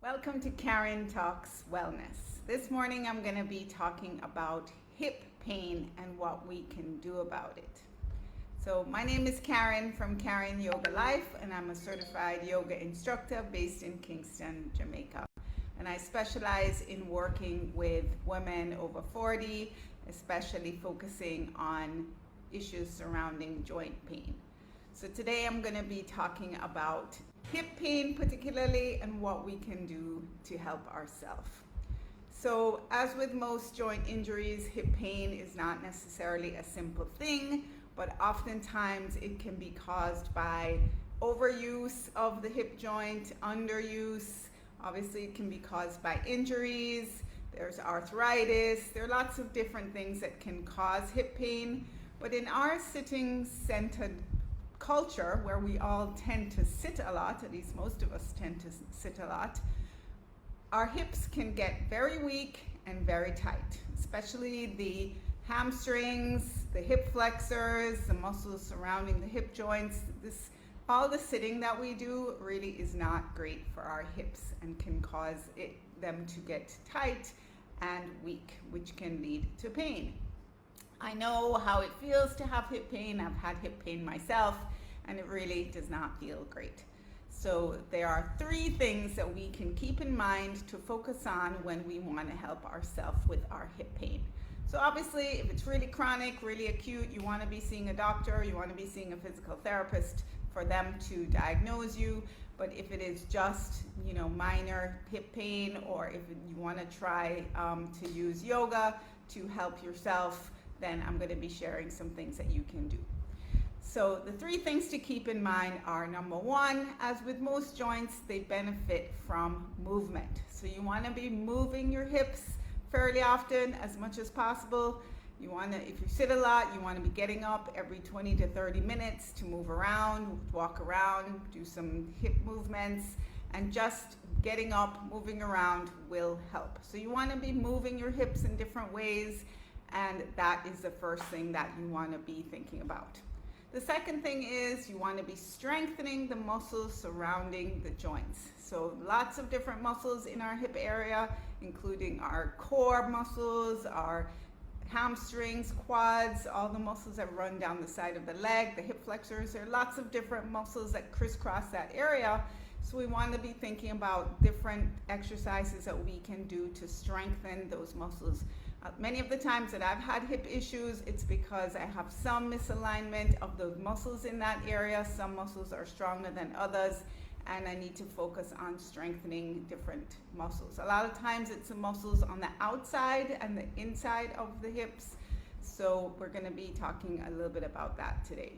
Welcome to Karin Talks Wellness. This morning I'm going to be talking about hip pain and what we can do about it. So my name is Karin from Karinyogalife, and I'm a certified yoga instructor based in Kingston, Jamaica. And I specialize in working with women over 40, especially focusing on issues surrounding joint pain. So today I'm going to be talking about hip pain particularly and what we can do to help ourselves. So as with most joint injuries, hip pain is not necessarily a simple thing, but oftentimes it can be caused by overuse of the hip joint, underuse. Obviously it can be caused by injuries, there's arthritis, there are lots of different things that can cause hip pain. But in our sitting-centered culture, where we all tend to sit a lot, at least most of us tend to sit a lot, our hips can get very weak and very tight, especially the hamstrings, the hip flexors, the muscles surrounding the hip joints. All the sitting that we do really is not great for our hips and can cause them to get tight and weak, which can lead to pain. I know how it feels to have hip pain. I've had hip pain myself, and it really does not feel great. So there are 3 things that we can keep in mind to focus on when we want to help ourselves with our hip pain. So obviously, if it's really chronic, really acute, you want to be seeing a doctor, you want to be seeing a physical therapist for them to diagnose you. But if it is just, minor hip pain, or if you want to try to use yoga to help yourself, then I'm going to be sharing some things that you can do. So the 3 things to keep in mind are, number 1, as with most joints, they benefit from movement. So you want to be moving your hips fairly often, as much as possible. You want to, if you sit a lot, you want to be getting up every 20 to 30 minutes to move around, walk around, do some hip movements, and just getting up, moving around will help. So you want to be moving your hips in different ways, and that is the first thing that you want to be thinking about. The second thing is you want to be strengthening the muscles surrounding the joints. So lots of different muscles in our hip area, including our core muscles, our hamstrings, quads, all the muscles that run down the side of the leg, the hip flexors. There are lots of different muscles that crisscross that area. So we want to be thinking about different exercises that we can do to strengthen those muscles. Many of the times that I've had hip issues, it's because I have some misalignment of the muscles in that area. Some muscles are stronger than others, and I need to focus on strengthening different muscles. A lot of times it's the muscles on the outside and the inside of the hips. So we're going to be talking a little bit about that today.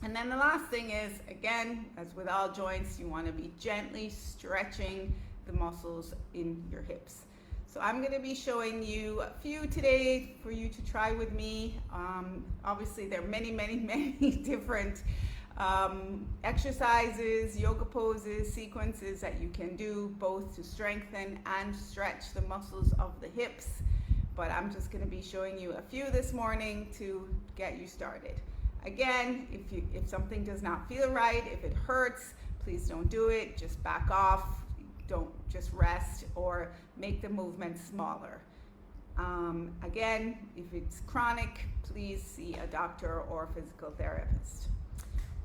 And then the last thing is, again, as with all joints, you want to be gently stretching the muscles in your hips. So I'm going to be showing you a few today for you to try with me. Obviously, there are many, many, many different exercises, yoga poses, sequences that you can do both to strengthen and stretch the muscles of the hips. But I'm just going to be showing you a few this morning to get you started. Again, if something does not feel right, if it hurts, please don't do it. Just back off. Don't just rest or make the movement smaller. Again, if it's chronic, please see a doctor or a physical therapist.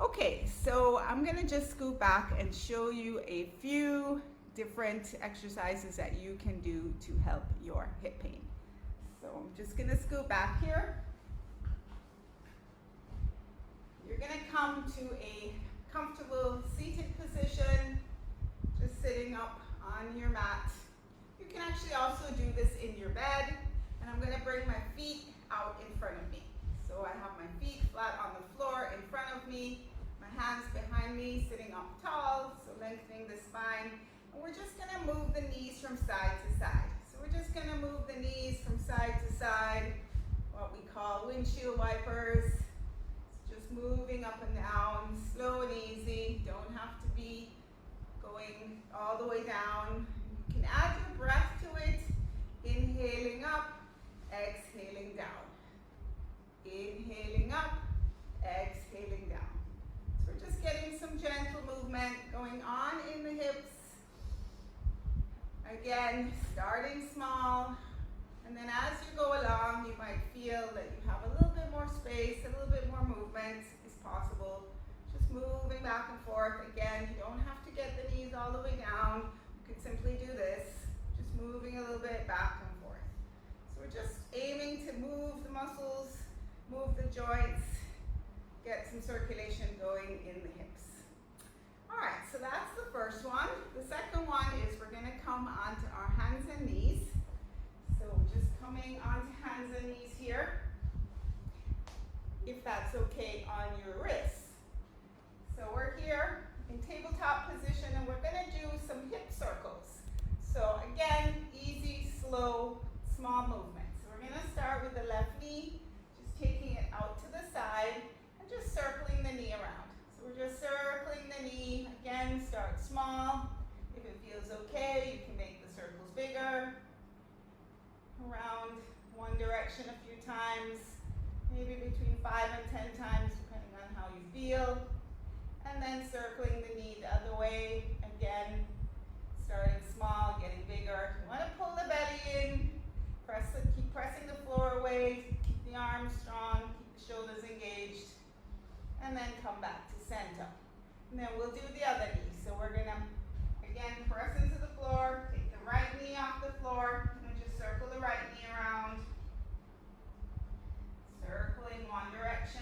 Okay, so I'm going to just scoot back and show you a few different exercises that you can do to help your hip pain. So I'm just going to scoot back here. You're going to come to a comfortable seated position, just sitting up on your mat. You can actually also do this in your bed, and I'm going to bring my feet out in front of me. So I have my feet flat on the floor in front of me, my hands behind me, sitting up tall, so lengthening the spine. And we're just going to move the knees from side to side. So we're just going to move the knees from side to side, what we call windshield wipers. Just moving up and down, slow and easy. Don't have to be going all the way down. You can add your breath to it. Inhaling up, exhaling down. Inhaling up, exhaling down. So we're just getting some gentle movement going on in the hips. Again, starting small, and then as you go along, you might feel that you have a little bit more space, a little bit more movement is possible. Just moving back and forth. Again, you don't have to get the knees all the way down. You can simply do this, just moving a little bit back and forth. So we're just aiming to move the muscles, move the joints, get some circulation going in the hips. All right, so that's the first one. The second one is we're going to come onto our hands and knees. So just coming onto hands and knees here, if that's okay, on your wrists. So we're here in tabletop position and we're going to do some hip circles. So again, easy, slow, small movements. So we're going to start with the left knee, just taking it out to the side and just circling the knee around. So we're just circling the knee. Again, start small. If it feels okay, you can make the circles bigger. Around one direction a few times, maybe between 5 and 10 times, depending on how you feel. And then circling the knee the other way. Again, starting small, getting bigger. You want to pull the belly in, keep pressing the floor away, keep the arms strong, keep the shoulders engaged, and then come back to center. And then we'll do the other knee. So we're going to, again, press into the floor, take the right knee off the floor, circle the right knee around, circling one direction,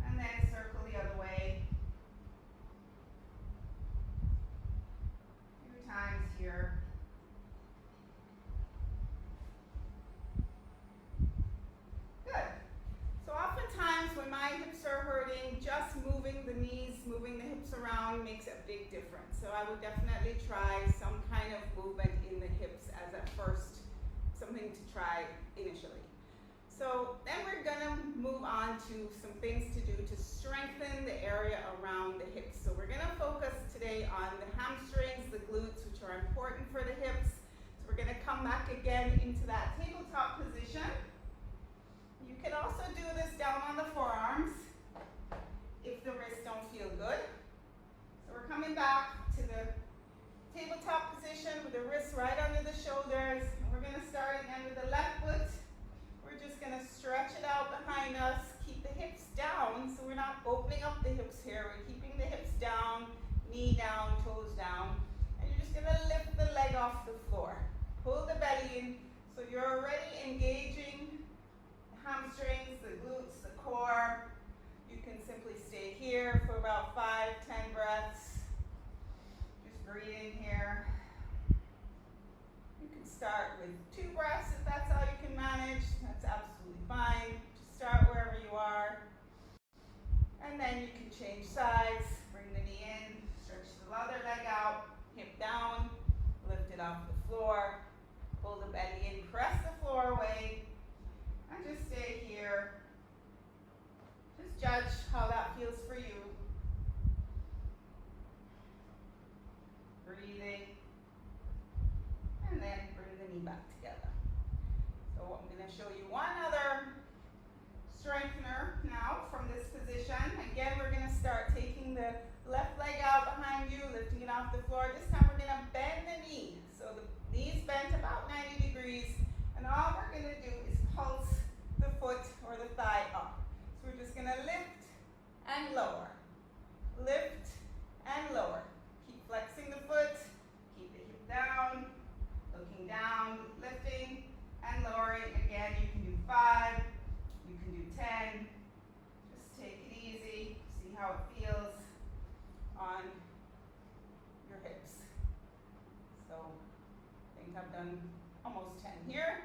and then circle the other way. A few times here. Good. So oftentimes when my hips are hurting, just moving the knees, moving the hips around makes a big difference. So I would definitely try some kind of movement in the hips as a first, something to try initially. So then we're gonna move on to some things to do to strengthen the area around the hips. So we're gonna focus today on the hamstrings, the glutes, which are important for the hips. So we're gonna come back again into that tabletop position. You can also do this down on the forearms if the wrists don't feel good. So we're coming back to the tabletop position with the wrists right under the shoulders. And we're going to start again with the left foot. We're just going to stretch it out behind us. Keep the hips down, so we're not opening up the hips here. We're keeping the hips down, knee down, toes down. And you're just going to lift the leg off the floor. Pull the belly in, so you're already engaging the hamstrings, the glutes, the core. You can simply stay here for about 5-10 breaths. Just breathing here. You can start with 2 breaths if that's all you can manage. That's absolutely fine. Just start wherever you are. And then you can change sides. Bring the knee in, stretch the other leg out, hip down, lift it off the floor, pull the belly in, press the floor away, and just stay here. Just judge how that feels for you. Breathing. And then bring the knee back together. So I'm going to show you one other strengthener now from this position. Again, we're going to start taking the left leg out behind you, lifting it off the floor. This time we're going to bend the knee. So the knee's bent about 90 degrees. And all we're going to do is pulse the foot or the thigh up. So we're just going to lift and lower. Lift and lower. Keep flexing the foot. Keep the hip down. Looking down, lifting and lowering. Again, you can do 5. You can do 10. Just take it easy. See how it feels on your hips. So I think I've done almost 10 here.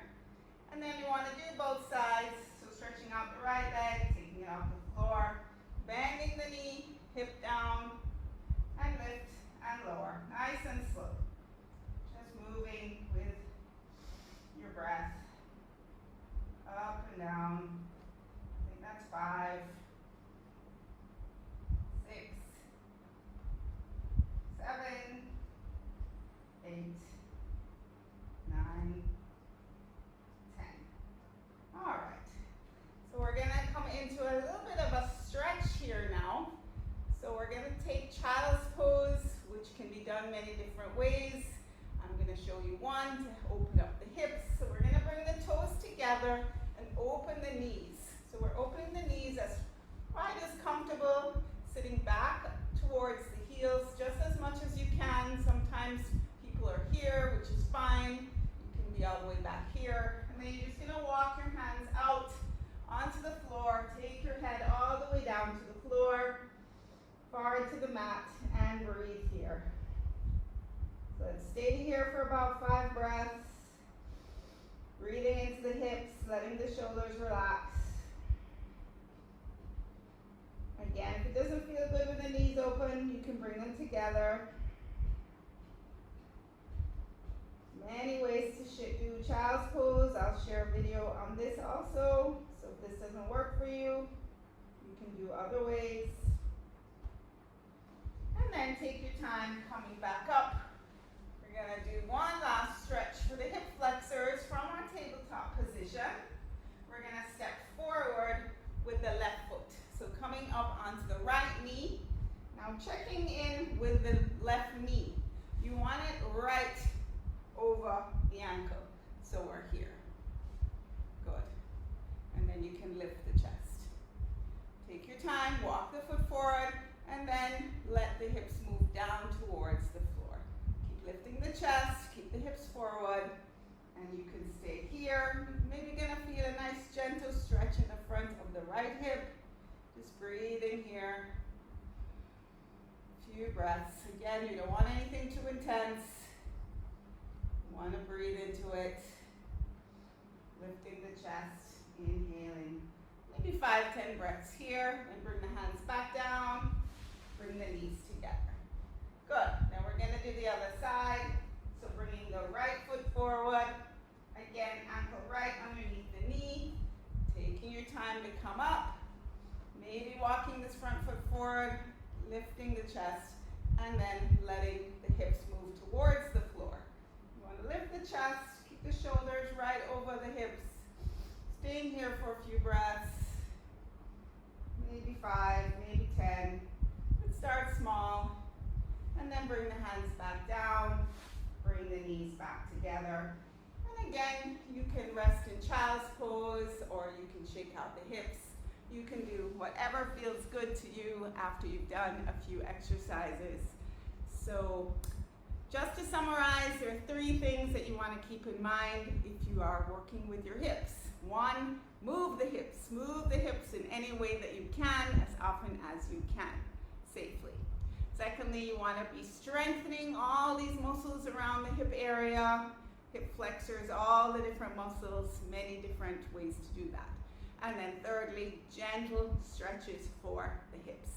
And then you want to do both sides. So stretching out the right leg, taking it off the floor, bending the knee, hip down, and lift and lower. Nice and slow. Just moving with your breath. Up and down. I think that's 5, 6, 7, 8, 9, 10. All right. So we're going to come into a little bit of a stretch here now. So we're going to take child's pose, which can be done done many different ways. I'm going to show you one to open up the hips. So we're going to bring the toes together and open the knees. So we're opening the knees as wide as comfortable, sitting back towards the heels just as much as you can. Sometimes people are here, which is fine. You can be all the way back here. And then you're just going to walk your hands out onto the floor. Take your head all the way down to the floor, forward to the mat, and breathe here. So let's stay here for about 5 breaths. Breathing into the hips, letting the shoulders relax. Again, if it doesn't feel good with the knees open, you can bring them together. Many ways to do child's pose. I'll share a video on this also. So if this doesn't work for you, you can do other ways. And then take your time coming back up. We're going to do one last stretch for the hip flexors from our tabletop position. We're going to step forward with the left foot. So coming up onto the right knee. Now checking in with the left knee. You want it right over the ankle. So we're here. Good. And then you can lift the chest. Take your time, walk the foot forward, and then let the hips move down towards the floor. Keep lifting the chest, keep the hips forward, and you can stay here. Maybe you're gonna feel a nice gentle stretch in the front of the right hip. Just breathe in here. Few breaths. Again, you don't want anything too intense. You want to breathe into it. Lifting the chest, inhaling. Maybe 5-10 breaths here. And bring the hands back down. Bring the knees together. Good. Now we're going to do the other side. So bringing the right foot forward. Again, ankle right underneath the knee. Taking your time to come up. Maybe walking this front foot forward, lifting the chest, and then letting the hips move towards the floor. You want to lift the chest, keep the shoulders right over the hips. Staying here for a few breaths, maybe 5, maybe 10. Let's start small, and then bring the hands back down, bring the knees back together. And again, you can rest in child's pose, or you can shake out the hips. You can do whatever feels good to you after you've done a few exercises. So just to summarize, there are 3 things that you want to keep in mind if you are working with your hips. 1, move the hips. Move the hips in any way that you can, as often as you can, safely. Secondly, you want to be strengthening all these muscles around the hip area, hip flexors, all the different muscles, many different ways to do that. And then thirdly, gentle stretches for the hips.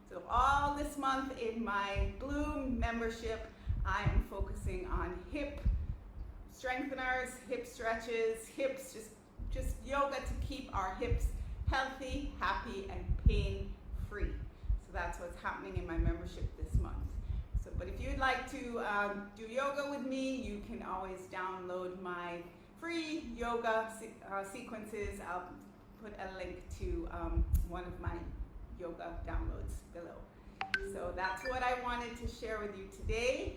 So all this month in my Bloom membership, I am focusing on hip strengtheners, hip stretches, hips, just yoga to keep our hips healthy, happy, and pain-free. So that's what's happening in my membership this month. So, but if you'd like to do yoga with me, you can always download my free yoga sequences. I'll put a link to one of my yoga downloads below. So that's what I wanted to share with you today.